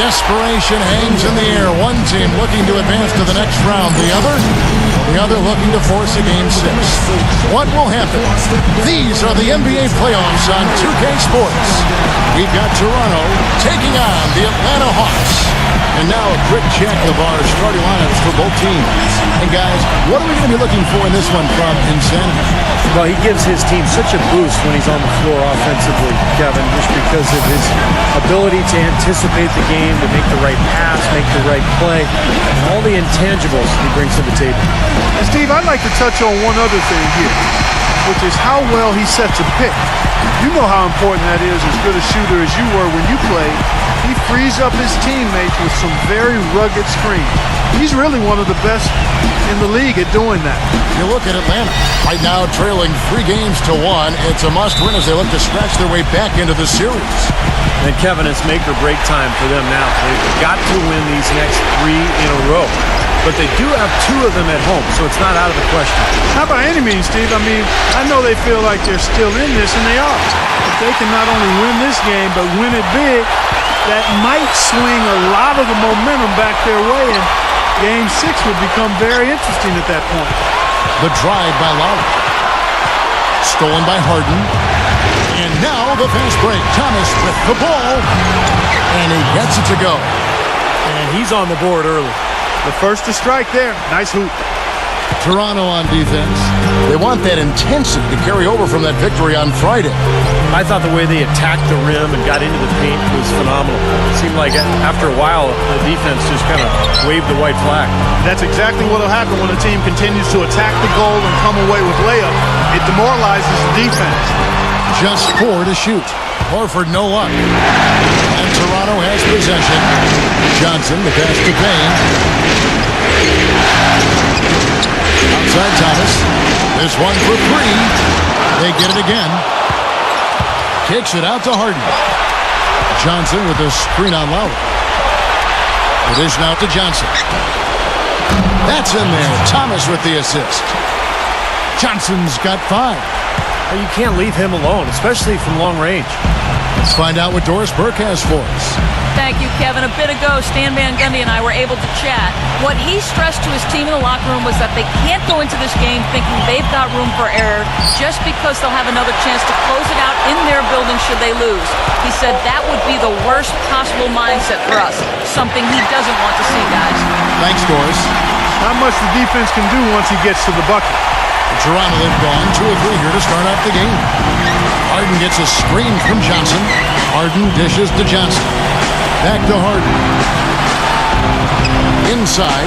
Desperation hangs in the air. One team looking to advance to the next round. The other looking to force a Game 6. What will happen? These are the NBA playoffs on 2K Sports. We've got Toronto taking on the Atlanta Hawks. And now a quick check of our starting lineups for both teams. And guys, what are we going to be looking for in this one from Insanity? Well, he gives his team such a boost when he's on the floor offensively, Kevin, just because of his ability to anticipate the game, to make the right pass, make the right play, and all the intangibles he brings to the table. And Steve, I'd like to touch on one other thing here, which is how well he sets a pick. You know how important that is, as good a shooter as you were when you played. He frees up his teammates with some very rugged screens. He's really one of the best in the league at doing that. You look at Atlanta, right now trailing 3 games to 1. It's a must-win as they look to scratch their way back into the series. And Kevin, it's make or break time for them now. They've got to win these next 3 in a row. But they do have 2 of them at home, so it's not out of the question. Not by any means, Steve. I mean, I know they feel like they're still in this, and they are. If they can not only win this game, but win it big, that might swing a lot of the momentum back their way, and Game 6 would become very interesting at that point. The drive by Lowry. Stolen by Harden. And now the fast break. Thomas with the ball. And he gets it to go. And he's on the board early. The first to strike there. Nice hoop. Toronto on defense. They want that intensity to carry over from that victory on Friday. I thought the way they attacked the rim and got into the paint was phenomenal. It seemed like after a while, the defense just kind of waved the white flag. That's exactly what will happen when a team continues to attack the goal and come away with layup. It demoralizes the defense. Just 4 to shoot. Horford no luck. And Toronto has possession. Johnson, the pass to Payne. Outside Thomas. This one for 3. They get it again. Kicks it out to Harden. Johnson with a screen on Lowry. The dish now to Johnson. That's in there. Thomas with the assist. Johnson's got 5. You can't leave him alone, especially from long range. Let's find out what Doris Burke has for us. Thank you, Kevin. A bit ago, Stan Van Gundy and I were able to chat. What he stressed to his team in the locker room was that they can't go into this game thinking they've got room for error just because they'll have another chance to close it out in their building should they lose. He said that would be the worst possible mindset for us, something he doesn't want to see, guys. Thanks, Doris. Not much the defense can do once he gets to the bucket. Toronto have gone 2 of 3 here to start off the game. Harden gets a screen from Johnson. Harden dishes to Johnson. Back to Harden. Inside,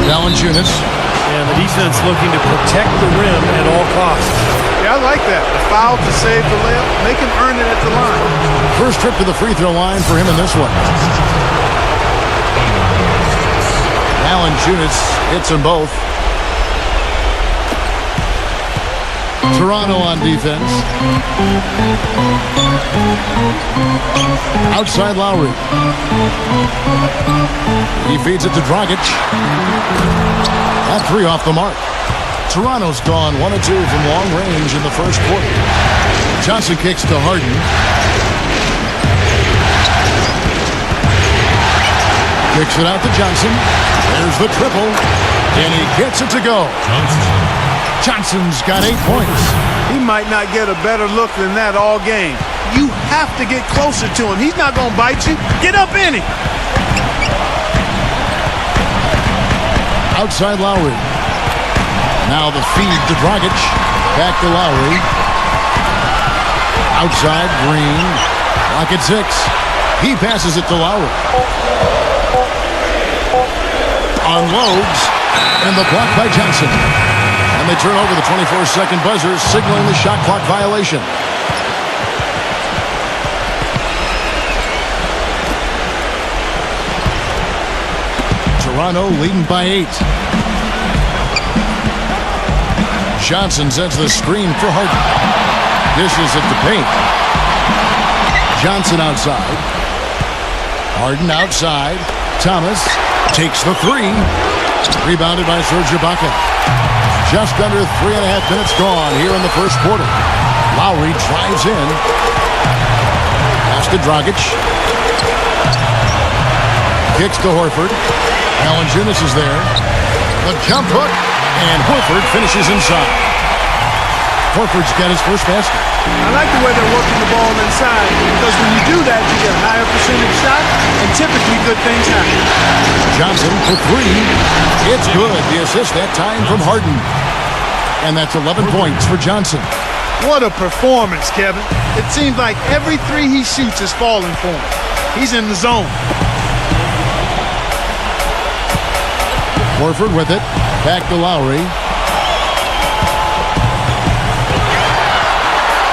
Valanciunas. And the defense looking to protect the rim at all costs. Yeah, I like that. The foul to save the layup. Make him earn it at the line. First trip to the free throw line for him in this one. Valanciunas hits them both. Toronto on defense. Outside Lowry. He feeds it to Dragic. That 3 off the mark. Toronto's gone 1 of 2 from long range in the first quarter. Johnson kicks to Harden. Kicks it out to Johnson. There's the triple. And he gets it to go. Johnson's got 8 points. He might not get a better look than that all game. You have to get closer to him. He's not going to bite you. Get up in him. Outside Lowry. Now the feed to Dragic. Back to Lowry. Outside Green. Clock at 6. He passes it to Lowry. Unloads. And the block by Johnson. And they turn over the 24-second buzzer, signaling the shot clock violation. Toronto leading by 8. Johnson sends the screen for Harden. Dishes it to Payne. Johnson outside. Harden outside. Thomas takes the 3. Rebounded by Serge Ibaka. Just under 3.5 minutes gone here in the first quarter. Lowry drives in. Pass to Dragic. Kicks to Horford. Valanciunas is there. The jump hook, and Horford finishes inside. Horford's got his first basket. I like the way they're working the ball inside because when you do that, you get a higher percentage shot, and typically good things happen. Johnson for three. It's good. The assist that time from Harden. And that's 11 points for Johnson. What a performance, Kevin. It seems like every three he shoots is falling for him. He's in the zone. Horford with it. Back to Lowry.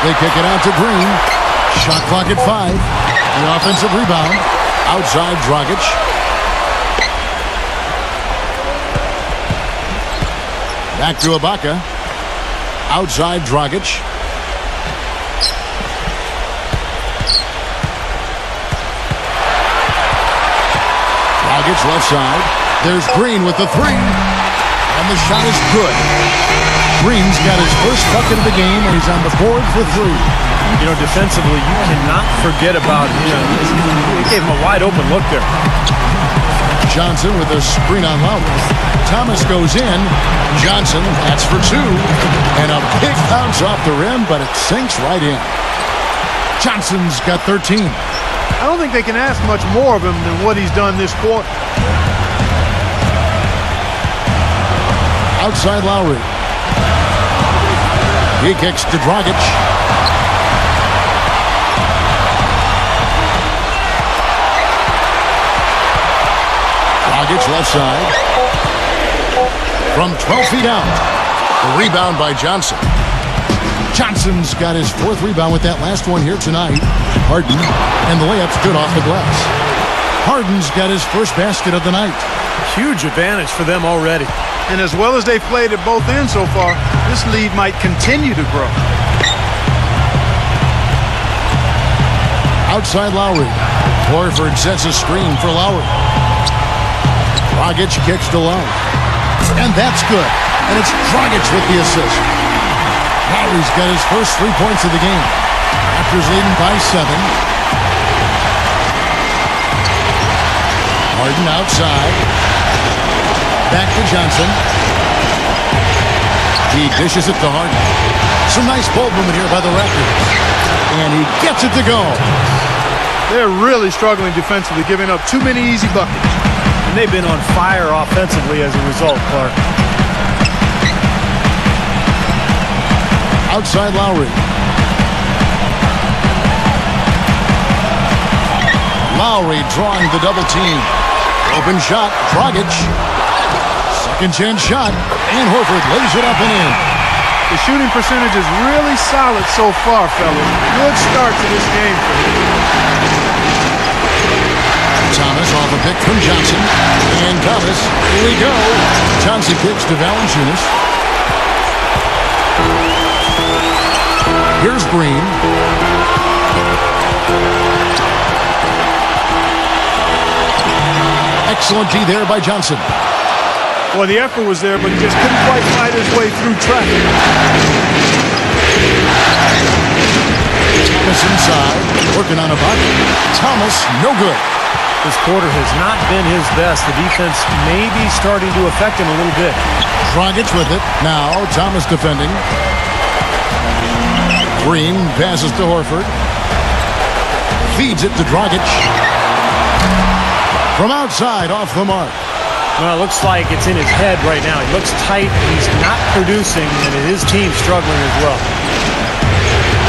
They kick it out to Green. Shot clock at 5. The offensive rebound. Outside Dragic. Back to Ibaka. Outside Dragic. Dragic left side. There's Green with the three. And the shot is good. Green's got his first bucket of the game, and he's on the board for three. You know, defensively, you cannot forget about him. He gave him a wide open look there. Johnson with a screen on Lowry. Thomas goes in. Johnson, that's for two. And a big bounce off the rim, but it sinks right in. Johnson's got 13. I don't think they can ask much more of him than what he's done this quarter. Outside Lowry. He kicks to Dragic. Dragic left side. From 12 feet out. The rebound by Johnson. Johnson's got his fourth rebound with that last one here tonight. Harden. And the layup's good off the glass. Harden's got his first basket of the night. Huge advantage for them already. And as well as they've played at both ends so far, this lead might continue to grow. Outside Lowry. Horford sets a screen for Lowry. Dragic kicks to Lowry. And that's good. And it's Dragic with the assist. Lowry's got his first 3 points of the game. Raptors leading by 7. Harden outside. Back to Johnson. He dishes it to Harden. Some nice ball movement here by the Raptors. And he gets it to go. They're really struggling defensively, giving up too many easy buckets. And they've been on fire offensively as a result, Clark. Outside Lowry. Lowry drawing the double team. Open shot, Dragic. Second chance shot, and Horford lays it up and in. The shooting percentage is really solid so far, fellas. Good start to this game for him. Thomas off a pick from Johnson. And Thomas, here we go. Johnson kicks to Valanciunas. Here's Green. Excellent D there by Johnson. Well, the effort was there, but he just couldn't quite fight his way through traffic. Thomas inside, working on a bucket. Thomas, no good. This quarter has not been his best. The defense may be starting to affect him a little bit. Dragic with it. Now, Thomas defending. Green passes to Horford. Feeds it to Dragic. From outside, off the mark. Well, it looks like it's in his head right now. He looks tight. He's not producing, and his team's struggling as well.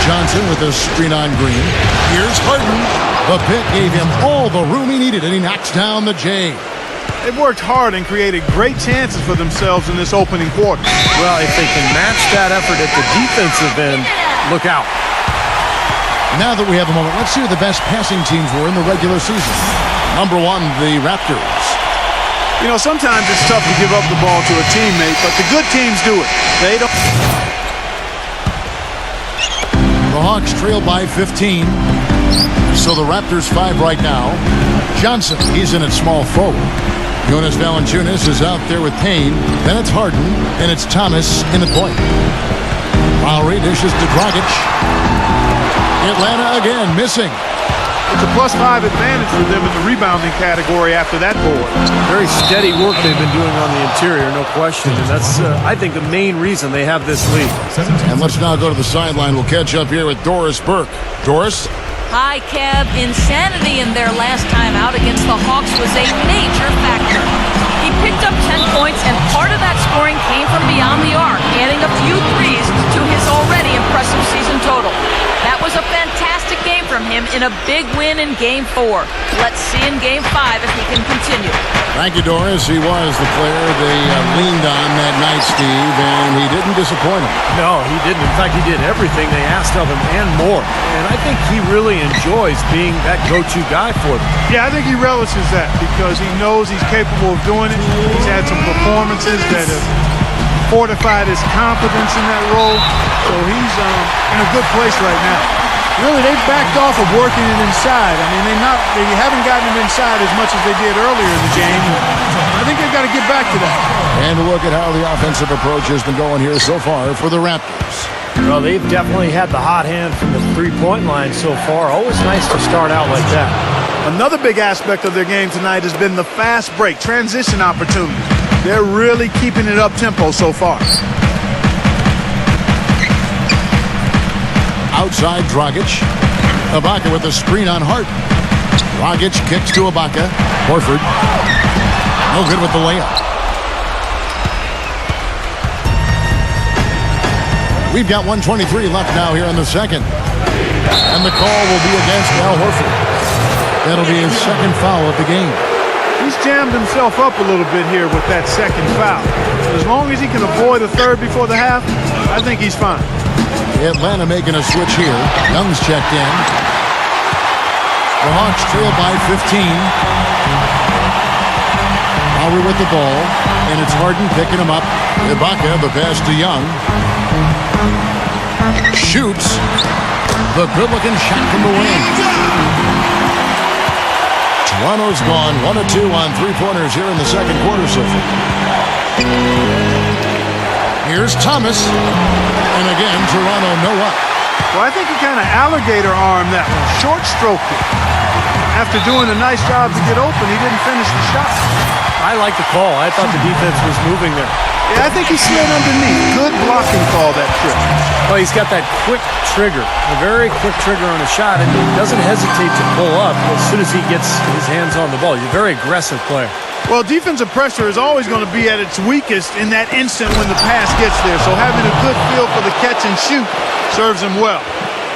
Johnson with a screen on Green. Here's Harden. The pick gave him all the room he needed, and he knocks down the J. They've worked hard and created great chances for themselves in this opening quarter. Well, if they can match that effort at the defensive end, look out. Now that we have a moment, let's see who the best passing teams were in the regular season. Number 1, the Raptors. You know, sometimes it's tough to give up the ball to a teammate, but the good teams do it. They don't. The Hawks trail by 15. So the Raptors 5 right now. Johnson, he's in at small forward. Jonas Valanciunas is out there with Payne. Then it's Harden, and it's Thomas in the point. Lowry dishes to Dragic. Atlanta again missing. It's a +5 advantage for them in the rebounding category after that board. Very steady work they've been doing on the interior, no question. And that's, I think, the main reason they have this lead. And let's now go to the sideline. We'll catch up here with Doris Burke. Doris? Hi, Kev. Insanity in their last time out against the Hawks was a major factor. He picked up 10 points, and part of that scoring came from beyond the arc, adding a few threes to his already impressive season total. That was a fantastic game from him in a big win in Game 4. Let's see in Game 5 if he can continue. Thank you, Doris. He was the player they leaned on that night, Steve, and he didn't disappoint them. No, he didn't. In fact, he did everything they asked of him and more. And I think he really enjoys being that go-to guy for them. Yeah, I think he relishes that because he knows he's capable of doing it. He's had some performances that have fortified his confidence in that role. So he's in a good place right now. Really, they've backed off of working it inside. I mean, they haven't gotten it inside as much as they did earlier in the game. I think they've got to get back to that. And look at how the offensive approach has been going here so far for the Raptors. Well, they've definitely had the hot hand from the three-point line so far. Always nice to start out like that. Another big aspect of their game tonight has been the fast break, transition opportunity. They're really keeping it up-tempo so far. Outside Dragic. Ibaka with a screen on Hart. Dragic kicks to Ibaka. Horford. No good with the layup. We've got 1:23 left now here in the second. And the call will be against Al Horford. That'll be his second foul of the game. He's jammed himself up a little bit here with that second foul. As long as he can avoid a third before the half, I think he's fine. Atlanta making a switch here. Young's checked in. The Hawks trail by 15. Lowry with the ball, and it's Harden picking him up. Ibaka, the pass to Young. Shoots. The good-looking shot from the wing. Toronto's gone 1 of 2 on three-pointers here in the second quarter so far. Here's Thomas. And again, Toronto no up. Well, I think he kind of alligator armed that one, short stroked it. After doing a nice job to get open, he didn't finish the shot. I like the call. I thought the defense was moving there. Yeah, I think he slid underneath. Good blocking call that trip. Well, he's got that quick trigger, a very quick trigger on a shot, and he doesn't hesitate to pull up as soon as he gets his hands on the ball. He's a very aggressive player. Well, defensive pressure is always going to be at its weakest in that instant when the pass gets there. So having a good feel for the catch and shoot serves him well.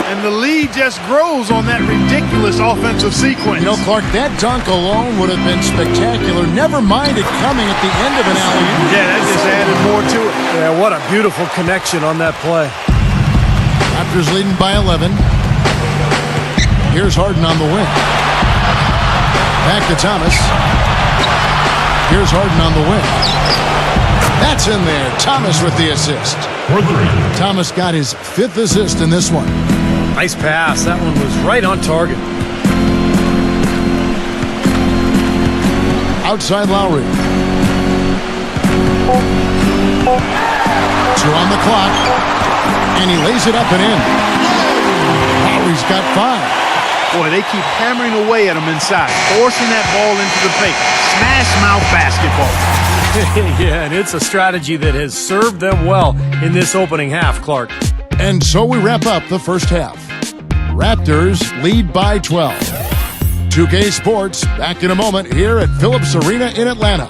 And the lead just grows on that ridiculous offensive sequence. You know, Clark, that dunk alone would have been spectacular. Never mind it coming at the end of an alley-oop. Yeah, that just added more to it. Yeah, what a beautiful connection on that play. Raptors leading by 11. Here's Harden on the wing. Back to Thomas. Here's Harden on the wing. That's in there. Thomas with the assist. Thomas got his 5th assist in this one. Nice pass. That one was right on target. Outside Lowry. 2 on the clock. And he lays it up and in. Lowry's got 5. Boy, they keep hammering away at him inside, forcing that ball into the paint. Smash mouth basketball. Yeah, and it's a strategy that has served them well in this opening half, Clark. And so we wrap up the first half. Raptors lead by 12. 2K Sports back in a moment here at Phillips Arena in Atlanta.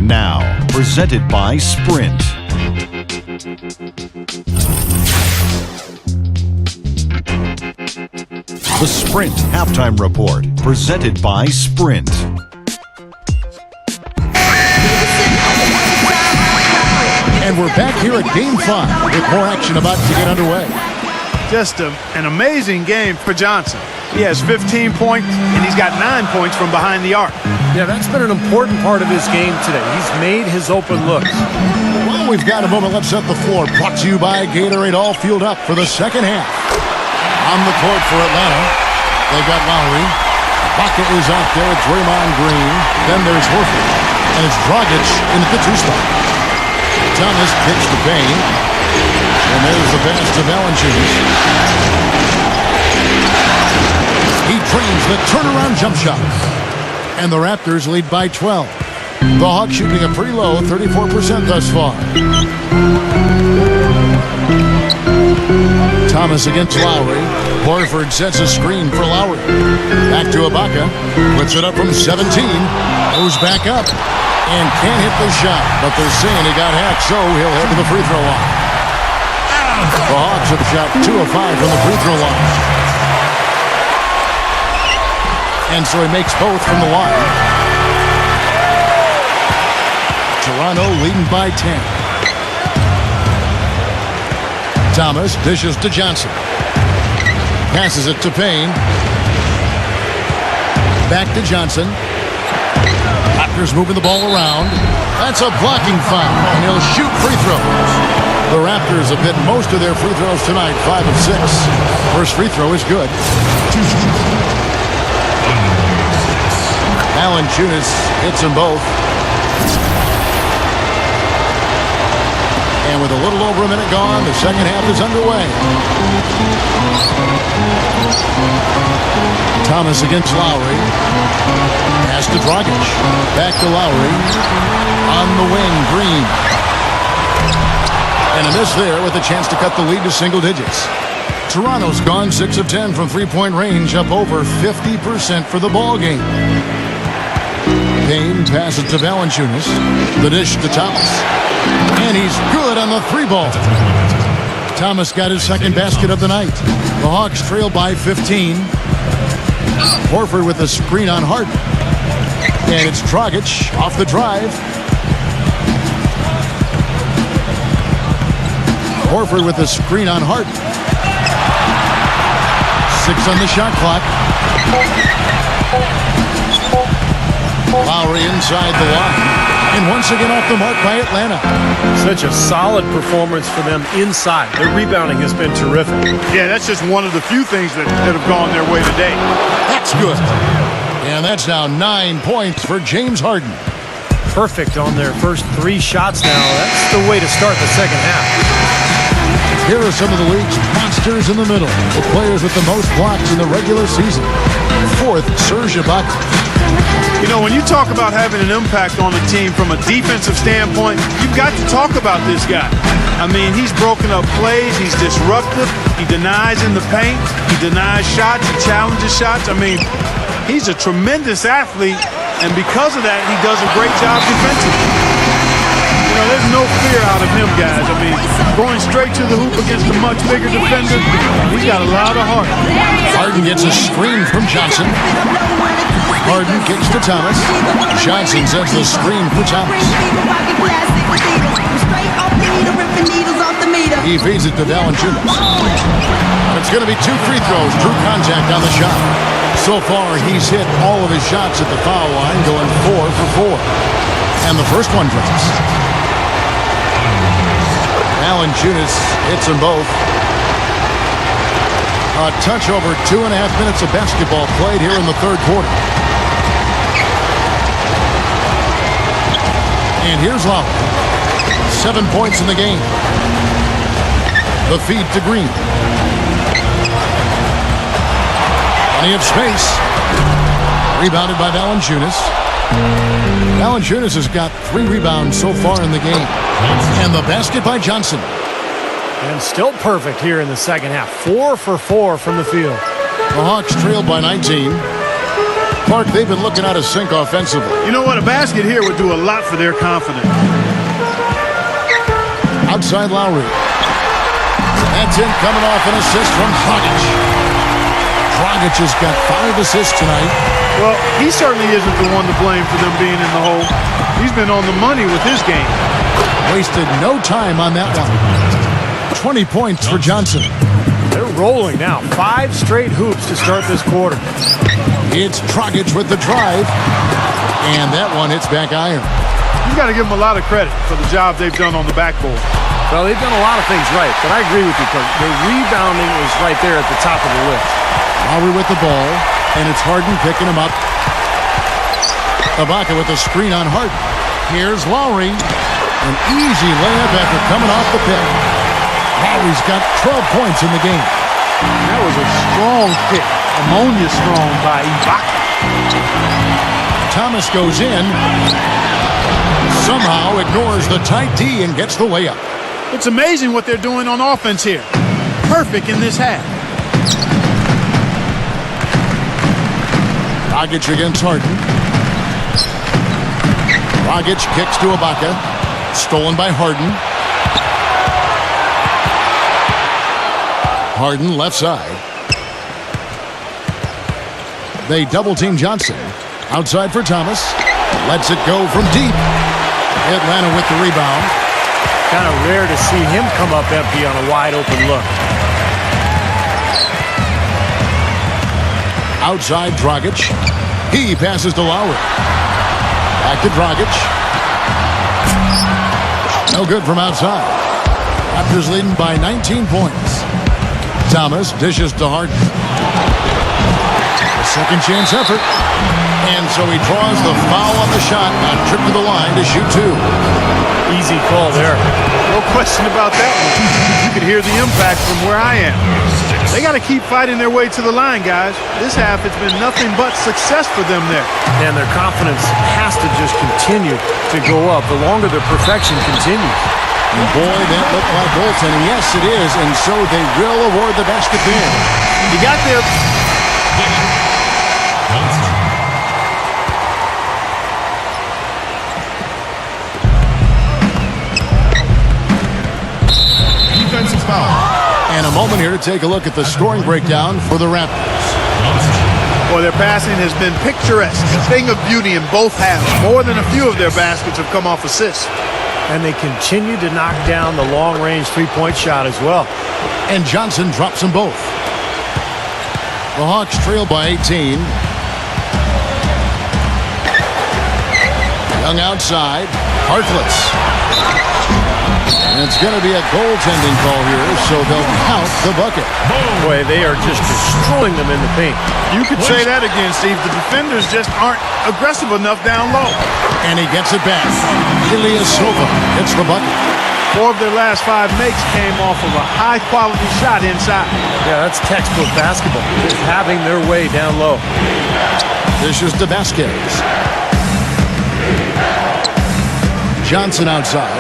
Now, presented by Sprint. The Sprint Halftime Report, presented by Sprint. And we're back here at Game 5 with more action about to get underway. Just an amazing game for Johnson. He has 15 points, and he's got 9 points from behind the arc. Yeah, that's been an important part of his game today. He's made his open looks. Well, we've got a moment. Let's set the floor. Brought to you by Gatorade. All fueled up for the second half. On the court for Atlanta, they've got Lowry. Ibaka is out there at Draymond Green. Then there's Horford. And it's Dragic in the 2 spot. Thomas kicks to Payne. And there's the pass to Valanciunas. He drains the turnaround jump shot. And the Raptors lead by 12. The Hawks shooting a pretty low 34% thus far. Thomas against Lowry. Horford sets a screen for Lowry. Back to Ibaka. Puts it up from 17. Goes back up. And can't hit the shot. But they're saying he got hacked, so he'll head to the free throw line. The Hawks have shot 2 of 5 from the free throw line. And so he makes both from the line. Toronto leading by 10. Thomas dishes to Johnson. Passes it to Payne. Back to Johnson. Raptors moving the ball around. That's a blocking foul, and he'll shoot free throws. The Raptors have hit most of their free throws tonight, 5 of 6. First free throw is good. Valanciunas hits them both. And with a little over a minute gone, the second half is underway. Thomas against Lowry. Pass to Dragic. Back to Lowry. On the wing, Green. And a miss there with a chance to cut the lead to single digits. Toronto's gone 6 of 10 from three-point range, up over 50% for the ball game. Payne passes to Valanciunas. The dish to Thomas. And he's good on the 3-ball. Thomas got his second basket of the night. The Hawks trail by 15. Horford with a screen on Harden. And it's Dragic off the drive. Horford with a screen on Harden. 6 on the shot clock. Lowry inside the line. And once again off the mark by Atlanta. Such a solid performance for them inside. Their rebounding has been terrific. Yeah, that's just one of the few things that have gone their way today. That's good. And that's now 9 points for James Harden. Perfect on their first 3 shots now. That's the way to start the second half. Here are some of the league's monsters in the middle. The players with the most blocks in the regular season. 4th, Serge Ibaka. You know, when you talk about having an impact on a team from a defensive standpoint, you've got to talk about this guy. I mean, he's broken up plays. He's disruptive. He denies in the paint. He denies shots. He challenges shots. I mean, he's a tremendous athlete, and because of that, he does a great job defensively. You know, there's no fear out of him, guys. I mean, going straight to the hoop against a much bigger defender, he's got a lot of heart. Harden gets a screen from Johnson. Harden kicks to Thomas. Johnson sends the screen for Thomas. He feeds it to Valanciunas. It's going to be 2 free throws. Drew contact on the shot. So far, he's hit all of his shots at the foul line, going 4 for 4. And the first one drops. Valanciunas hits them both. A touch over 2.5 minutes of basketball played here in the third quarter. And here's Lowry. 7 points in the game. The feed to Green. Plenty of space. Rebounded by Valanciunas. Valanciunas has got 3 rebounds so far in the game. And the basket by Johnson. And still perfect here in the second half. 4 for 4 from the field. The Hawks trailed by 19. Clark, they've been looking out of sync offensively. You know what? A basket here would do a lot for their confidence. Outside Lowry. That's in, coming off an assist from Dragic. Dragic has got 5 assists tonight. Well, he certainly isn't the one to blame for them being in the hole. He's been on the money with his game. Wasted no time on that one. 20 points for Johnson. They're rolling now. 5 straight hoops to start this quarter. It's Dragic with the drive. And that one hits back iron. You got to give them a lot of credit for the job they've done on the backboard. Well, they've done a lot of things right, but I agree with you, Kirk. Their rebounding is right there at the top of the list. Lowry with the ball, and it's Harden picking him up. Ibaka with the screen on Harden. Here's Lowry. An easy layup after coming off the pick. He's got 12 points in the game. That was a strong pick. Ammonia strong by Ibaka. Thomas goes in. Somehow ignores the tight D and gets the layup. It's amazing what they're doing on offense here. Perfect in this half. Dragic against Harden. Dragic kicks to Ibaka. Stolen by Harden. Harden left side. They double-team Johnson. Outside for Thomas. Lets it go from deep. Atlanta with the rebound. Kind of rare to see him come up empty on a wide-open look. Outside Dragic. He passes to Lowry. Back to Dragic. No good from outside. Raptors leading by 19 points. Thomas dishes to Harden. A second chance effort. And so he draws the foul on the shot on trip to the line to shoot two. Easy call there. No question about that one. You could hear the impact from where I am. They got to keep fighting their way to the line, guys. This half, it's been nothing but success for them there. And their confidence has to just continue to go up the longer their perfection continues. And boy, that looked like goaltending. Yes, it is. And so they will award the basket there. You got there. Defensive foul. And a moment here to take a look at the scoring breakdown for the Raptors. Boy, their passing has been picturesque. A thing of beauty in both halves. More than a few of their baskets have come off assists. And they continue to knock down the long-range three-point shot as well. And Johnson drops them both. The Hawks trail by 18. Young outside. Harkless. And it's going to be a goaltending call here, so they'll count the bucket. Boy, they are just destroying them in the paint. You could say that again, Steve. The defenders just aren't aggressive enough down low. And he gets it back. Ilyasova hits the bucket. 4 of their last 5 makes came off of a high-quality shot inside. Yeah, that's textbook basketball. Just having their way down low. This is to Vasquez. Johnson outside.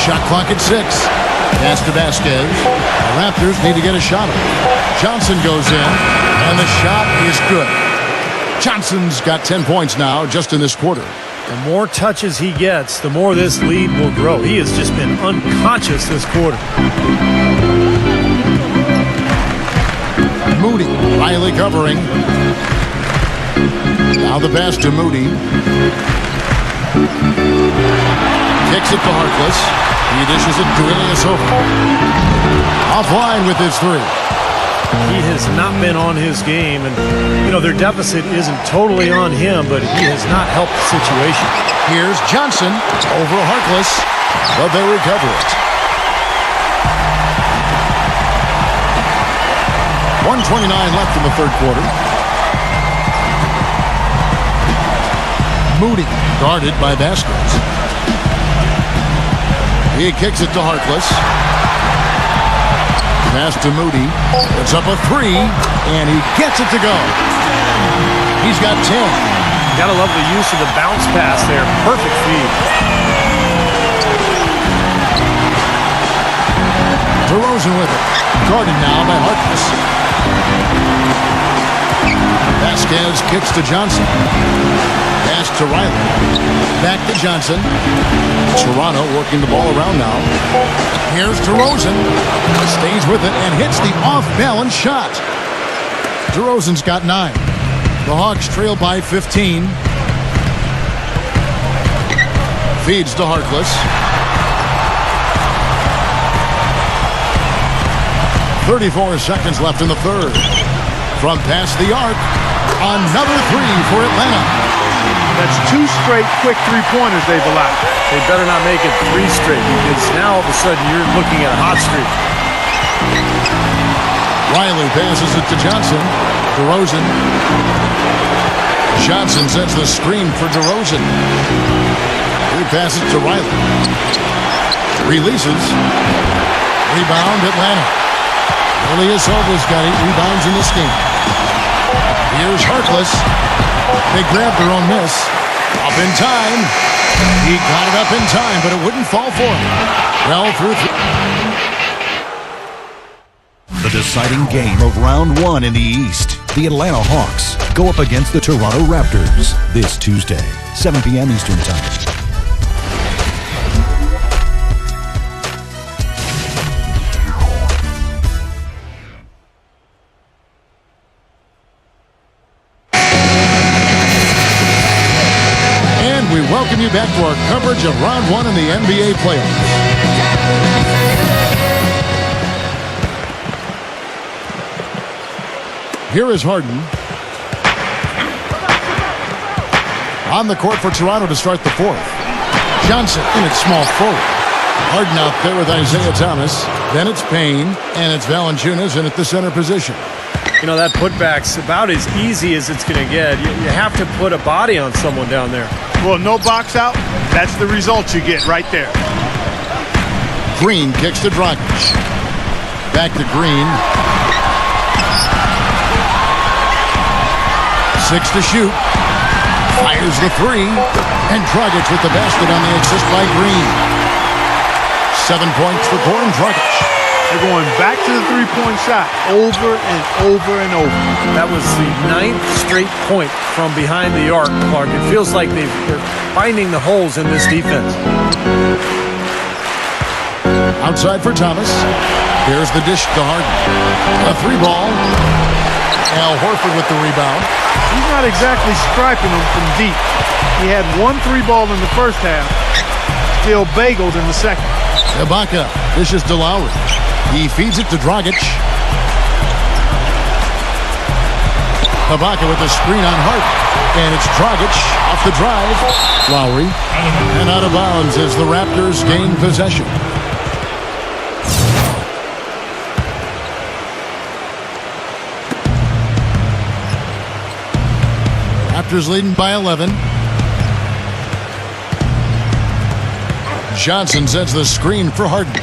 Shot clock at 6. Pass to Vasquez. The Raptors need to get a shot off. Johnson goes in, and the shot is good. Johnson's got 10 points now just in this quarter. The more touches he gets, the more this lead will grow. He has just been unconscious this quarter. Moody, Riley covering. Now the pass to Moody. Kicks it to Harkless. He dishes it to Ilyasova. Offline with his 3. He has not been on his game, and, you know, their deficit isn't totally on him, but he has not helped the situation. Here's Johnson over Harkless, but they recover it. 1:29 left in the third quarter. Moody guarded by Vasquez. He kicks it to Harkless. Pass to Moody. It's up a 3, and he gets it to go. He's got 10. Gotta love the use of the bounce pass there. Perfect feed. DeRozan with it. Guarded now by Harkless. Vasquez kicks to Johnson. Pass to Riley. Back to Johnson. Toronto working the ball around now. Here's DeRozan. Stays with it and hits the off-balance shot. DeRozan's got 9. The Hawks trail by 15. Feeds to Harkless. 34 seconds left in the third. From past the arc, another 3 for Atlanta. That's 2 straight quick 3-pointers they've allowed. They better not make it 3 straight, because now all of a sudden you're looking at a hot streak. Riley passes it to Johnson. DeRozan. Johnson sets the screen for DeRozan. He passes to Riley. Releases. Rebound, Atlanta. Ilyasova got 8 rebounds in this game. Here's Harkless. They grabbed their own miss. Up in time. He got it up in time, but it wouldn't fall for him. Well, through. The deciding game of round 1 in the East. The Atlanta Hawks go up against the Toronto Raptors this Tuesday, 7 p.m. Eastern Time. We welcome you back to our coverage of round 1 in the NBA playoffs. Here is Harden. On the court for Toronto to start the 4th. Johnson in at small forward. Harden out there with Isaiah Thomas. Then it's Payne, and it's Valanciunas in at the center position. You know, that putback's about as easy as it's going to get. You have to put a body on someone down there. Well, no box out. That's the result you get right there. Green kicks to Dragic. Back to Green. 6 to shoot. Fires the 3. And Dragic with the basket on the assist by Green. 7 points for Goran Dragic. They're going back to the three-point shot over and over and over. That was the 9th straight point from behind the arc, Clark. It feels like they're finding the holes in this defense. Outside for Thomas. Here's the dish to Harden. A 3-ball. Al Horford with the rebound. He's not exactly striping them from deep. He had 1 3-ball in the first half. Still bageled in the second. Ibaka dishes to Lowry. He feeds it to Dragic. Ibaka with a screen on Harden. And it's Dragic off the drive. Lowry. And out of bounds as the Raptors gain possession. Raptors leading by 11. Johnson sets the screen for Harden.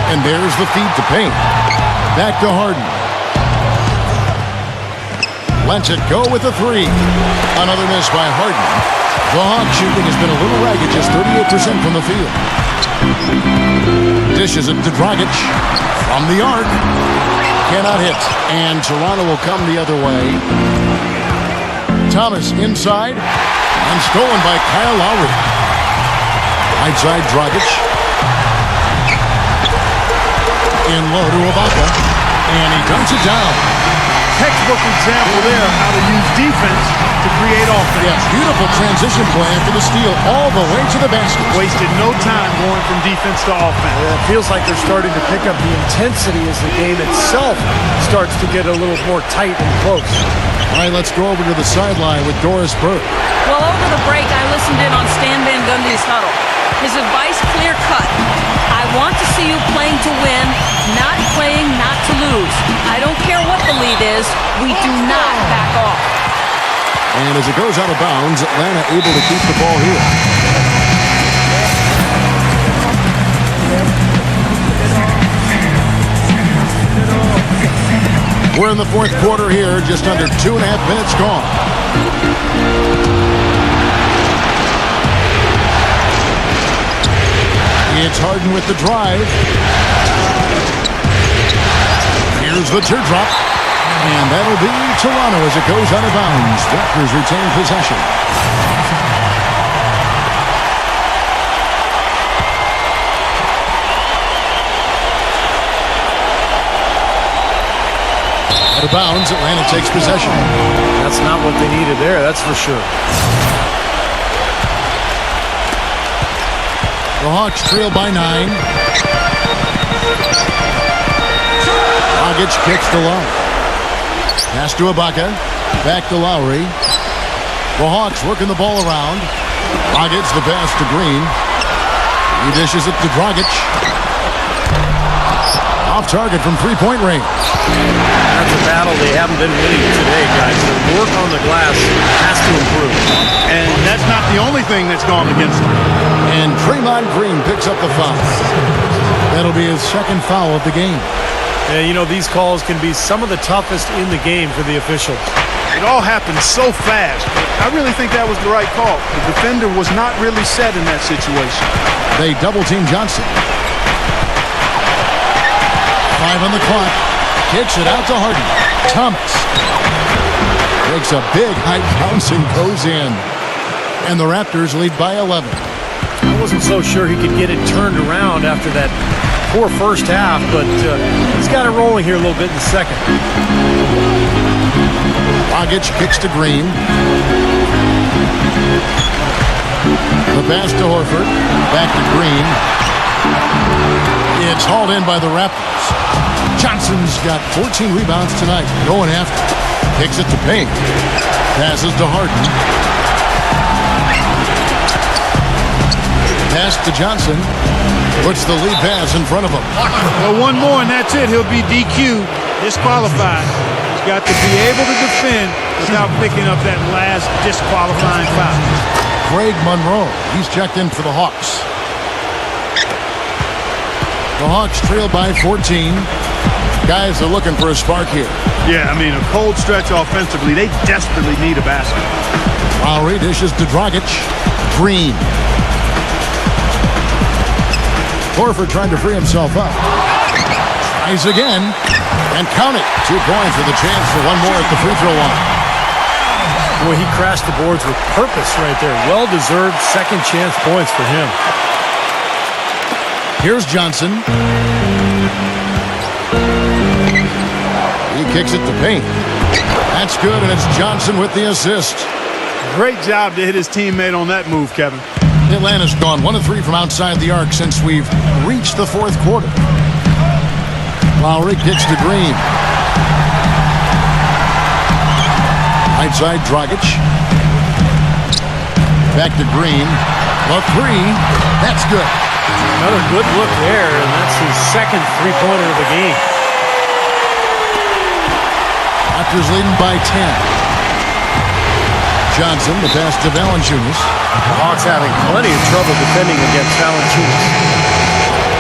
And there's the feed to Payne. Back to Harden. Lets it go with a 3. Another miss by Harden. The Hawks shooting has been a little ragged, just 38% from the field. Dishes it to Dragic. From the arc. Cannot hit. And Toronto will come the other way. Thomas inside. And stolen by Kyle Lowry. Right side Dragic. In low to Ibaka. And he dumps it down. Textbook example there of how to use defense to create offense. Yeah, beautiful transition plan for the steal all the way to the basket. Wasted no time going from defense to offense. It feels like they're starting to pick up the intensity as the game itself starts to get a little more tight and close. All right, let's go over to the sideline with Doris Burke. Well, over the break, I listened in on Stan Van Gundy's huddle. His advice clear-cut. I want to see you playing to win, not playing not to lose. I don't care what the lead is. We do not back off. And as it goes out of bounds, Atlanta able to keep the ball here. We're in the 4th quarter here, just under 2.5 minutes gone. It's Harden with the drive. Here's the teardrop. And that'll be Toronto as it goes out of bounds. Raptors retain possession. Out of bounds, Atlanta takes possession. That's not what they needed there, that's for sure. The Hawks trail by 9. Dragic kicks to Lowry. Pass to Ibaka. Back to Lowry. The Hawks working the ball around. Dragic the pass to Green. He dishes it to Dragic. Off target from 3-point range. That's a battle they haven't been winning today, guys. Their work on the glass has to improve. And that's not the only everything that's gone against him. And Draymond Green picks up the foul. That'll be his second foul of the game. Yeah, you know, these calls can be some of the toughest in the game for the officials. It all happened so fast. I really think that was the right call. The defender was not really set in that situation. They double-team Johnson. 5 on the clock. Kicks it out to Harden. Thomas makes a big high bounce and goes in. And the Raptors lead by 11. I wasn't so sure he could get it turned around after that poor first half, but he's got it rolling here a little bit in the second. Dragic kicks to Green. The pass to Horford. Back to Green. It's hauled in by the Raptors. Johnson's got 14 rebounds tonight. Going after. Kicks it to Payne. Passes to Harden. Pass to Johnson. Puts the lead pass in front of him. Well, one more and that's it. He'll be DQ, disqualified. He's got to be able to defend without picking up that last disqualifying foul. Greg Monroe. He's checked in for the Hawks. The Hawks trail by 14. Guys are looking for a spark here. Yeah, I mean, a cold stretch offensively. They desperately need a basket. Lowry dishes to Dragic. Green. Horford trying to free himself up. Tries again. And count it. 2 points with a chance for one more at the free throw line. Boy, he crashed the boards with purpose right there. Well-deserved second chance points for him. Here's Johnson. He kicks it to Payne. That's good, and it's Johnson with the assist. Great job to hit his teammate on that move, Kevin. Atlanta's gone 1 of 3 from outside the arc since we've reached the fourth quarter. Lowry kicks to Green. Right side, Dragic. Back to Green. The 3. That's good. Another good look there, and that's his second three-pointer of the game. Raptors leading by 10. Johnson, the pass to Valanciunas. The Hawks having plenty of trouble defending against Valanciunas.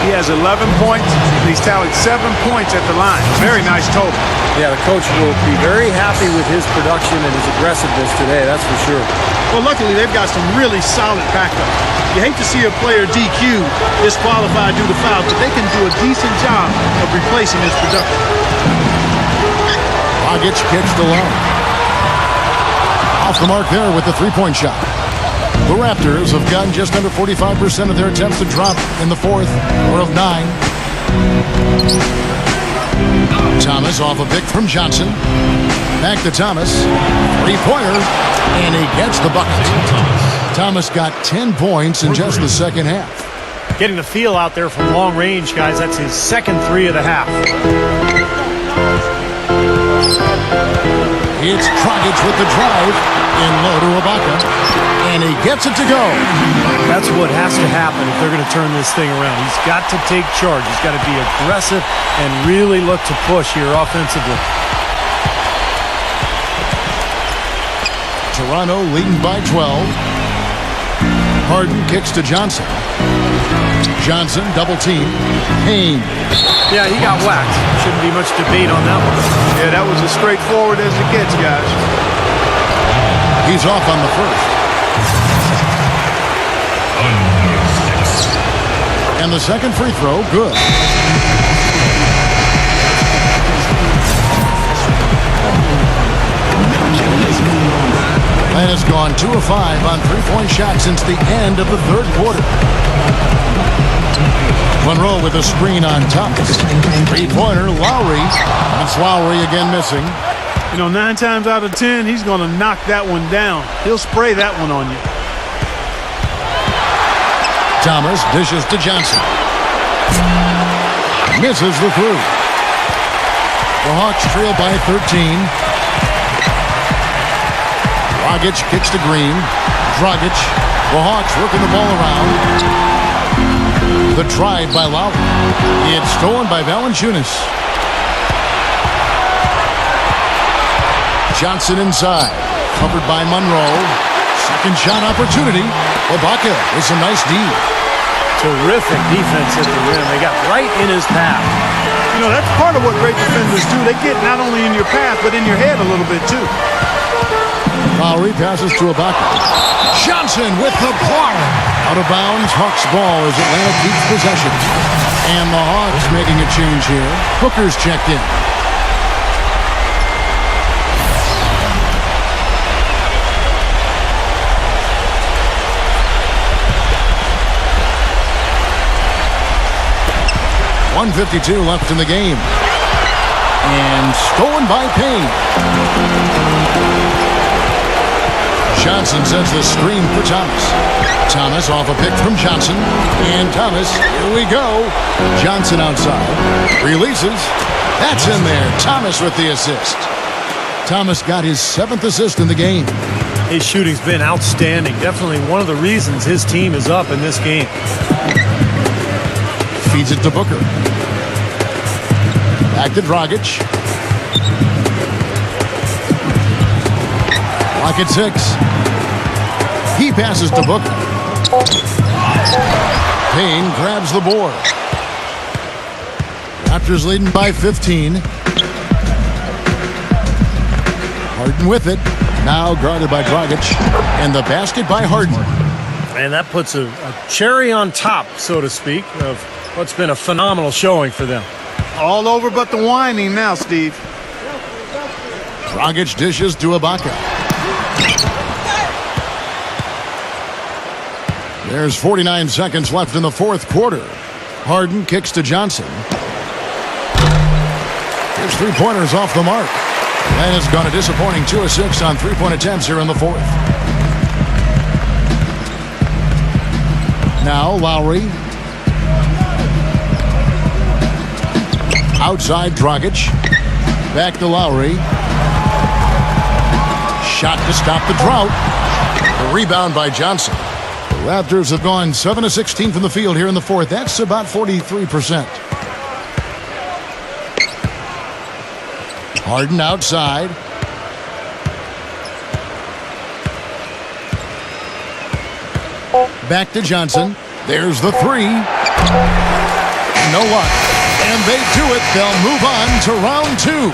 He has 11 points, and he's tallied 7 points at the line. Very nice total. Yeah, the coach will be very happy with his production and his aggressiveness today, that's for sure. Well, luckily, they've got some really solid backup. You hate to see a player DQ, disqualified due to foul, but they can do a decent job of replacing his production. Dragic kicks to Lowry. Off the mark there with the three-point shot. The Raptors have gotten just under 45% of their attempts to drop in the fourth, or of 9. Thomas off a pick from Johnson. Back to Thomas. Three-pointer, and he gets the bucket. Thomas got 10 points in just the second half. Getting the feel out there from long range, guys. That's his second 3 of the half. It's Dragic with the drive in low to Ibaka, and he gets it to go. That's what has to happen if they're going to turn this thing around. He's got to take charge. He's got to be aggressive and really look to push here offensively. Toronto leading by 12. Harden kicks to Johnson. Johnson double team. Payne. Yeah, he got whacked. Shouldn't be much debate on that one. Yeah, that was as straightforward as it gets, guys. He's off on the first. And the second free throw, good. Atlanta's gone 2 of 5 on three-point shots since the end of the third quarter. Monroe with a screen on Thomas. Three-pointer, Lowry. That's Lowry again missing. You know, 9 times out of 10, he's going to knock that one down. He'll spray that one on you. Thomas dishes to Johnson. Misses the three. The Hawks trail by 13. Dragic kicks to Green. Dragic. The Hawks working the ball around. The drive by Lowry. It's stolen by Valanciunas. Johnson inside. Covered by Monroe. Second shot opportunity. Ibaka with some nice D. Terrific defense at the rim. They got right in his path. You know, that's part of what great defenders do. They get not only in your path, but in your head a little bit, too. Lowry passes to Ibaka. Johnson with the block. Out of bounds, Hawks ball as Atlanta keeps possession. And the Hawks making a change here. Booker's checked in. .152 left in the game. And stolen by Payne. Johnson sends the screen for Thomas. Thomas off a pick from Johnson. And Thomas, here we go. Johnson outside. Releases. That's in there. Thomas with the assist. Thomas got his 7th assist in the game. His shooting's been outstanding. Definitely one of the reasons his team is up in this game. Feeds it to Booker. Back to Dragic. Lock at 6. He passes to Booker. Payne grabs the board. Raptors leading by 15. Harden with it. Now guarded by Dragic. And the basket by Harden. And that puts a cherry on top, so to speak, of what's been a phenomenal showing for them. All over but the whining now, Steve. Dragic dishes to Ibaka. There's 49 seconds left in the fourth quarter. Harden kicks to Johnson. His three-pointers off the mark. And it's gone a disappointing 2 of 6 on three-point attempts here in the fourth. Now Lowry. Outside Dragic. Back to Lowry. Shot to stop the drought. A rebound by Johnson. The Raptors have gone 7 of 16 from the field here in the fourth. That's about 43%. Harden outside. Back to Johnson. There's the three. No luck. And they do it. They'll move on to round 2.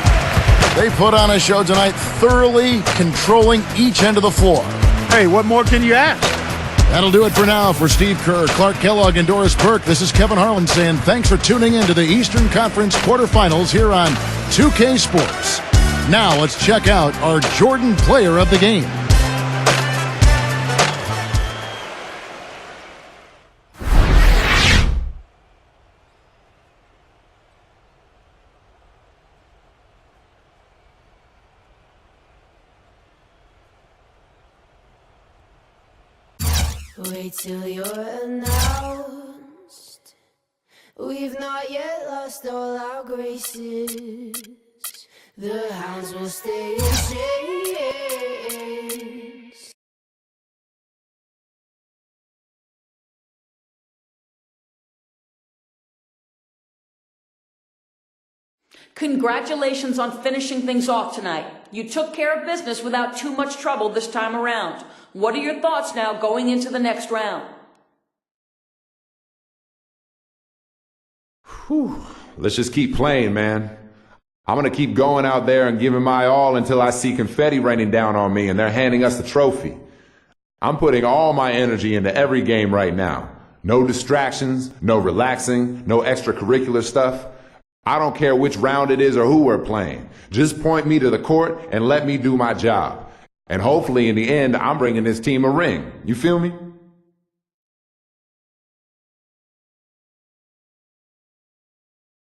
They put on a show tonight, thoroughly controlling each end of the floor. Hey, what more can you ask? That'll do it for now. For Steve Kerr, Clark Kellogg, and Doris Burke, this is Kevin Harlan saying thanks for tuning in to the Eastern Conference quarterfinals here on 2K Sports. Now let's check out our Jordan Player of the Game. Wait till you're announced. We've not yet lost all our graces. The hounds will stay in chains. Congratulations on finishing things off tonight. You took care of business without too much trouble this time around. What are your thoughts now going into the next round? Whew. Let's just keep playing, man. I'm going to keep going out there and giving my all until I see confetti raining down on me and they're handing us the trophy. I'm putting all my energy into every game right now. No distractions, no relaxing, no extracurricular stuff. I don't care which round it is or who we're playing. Just point me to the court and let me do my job. And hopefully in the end, I'm bringing this team a ring. You feel me?